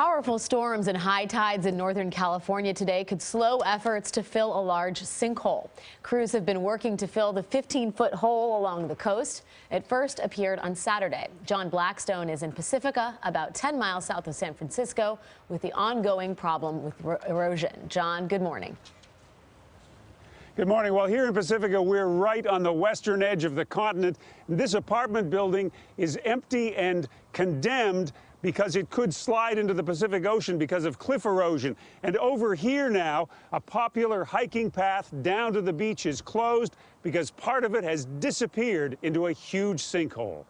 Powerful storms and high tides in Northern California today could slow efforts to fill a large sinkhole. Crews have been working to fill the 15-foot hole along the coast. It first appeared on Saturday. John Blackstone is in Pacifica, about 10 miles south of San Francisco, with the ongoing problem with erosion. John, good morning. Good morning. Well, here in Pacifica, we're right on the western edge of the continent. This apartment building is empty and condemned because it could slide into the Pacific Ocean because of cliff erosion. And over here now, a popular hiking path down to the beach is closed because part of it has disappeared into a huge sinkhole.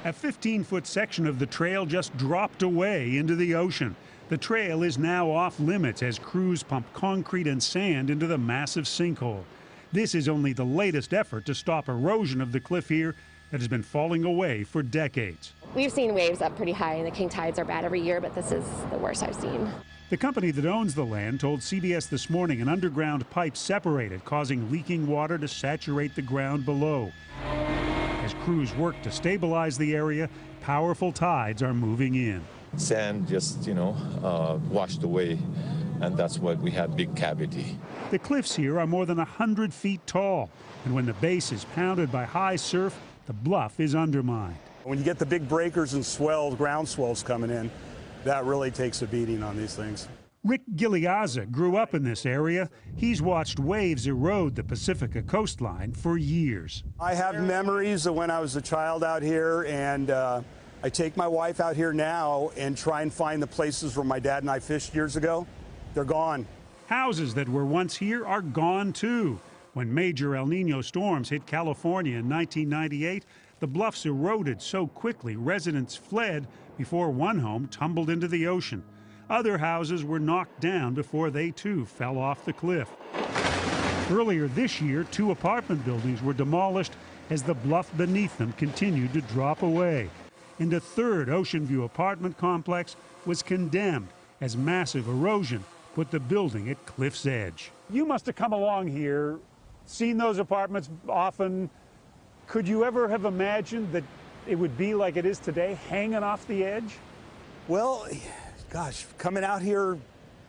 A 15-foot section of the trail just dropped away into the ocean. The trail is now off limits as crews pump concrete and sand into the massive sinkhole. This is only the latest effort to stop erosion of the cliff here that has been falling away for decades. We've seen waves up pretty high, and the king tides are bad every year, but this is the worst I've seen. The company that owns the land told CBS This Morning an underground pipe separated, causing leaking water to saturate the ground below. As crews work to stabilize the area, powerful tides are moving in. Sand just, washed away, and that's what we had, big cavity. The cliffs here are more than 100 feet tall, and when the base is pounded by high surf, the bluff is undermined. When you get the big breakers and swells, ground swells coming in, that really takes a beating on these things. Rick Giliaza grew up in this area. He's watched waves erode the Pacifica coastline for years. I have memories of when I was a child out here, and I take my wife out here now and try and find the places where my dad and I fished years ago. They're gone. Houses that were once here are gone too. When major El Nino storms hit California in 1998, the bluffs eroded so quickly residents fled before one home tumbled into the ocean. Other houses were knocked down before they too fell off the cliff. Earlier this year, 2 apartment buildings were demolished as the bluff beneath them continued to drop away. And a third Ocean View apartment complex was condemned as massive erosion put the building at cliff's edge. You must have come along here, seen those apartments often. Could you ever have imagined that it would be like it is today, hanging off the edge? Well, gosh, coming out here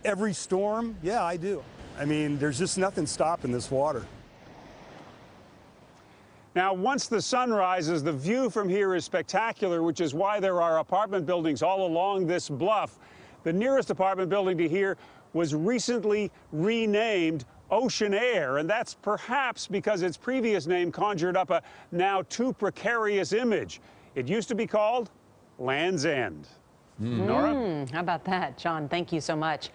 every storm, yeah, I do. I mean, there's just nothing stopping this water. Now, once the sun rises, the view from here is spectacular, which is why there are apartment buildings all along this bluff. The nearest apartment building to here was recently renamed Ocean Air, and that's perhaps because its previous name conjured up a now too precarious image. It used to be called Land's End. Nora? How about that, John? Thank you so much.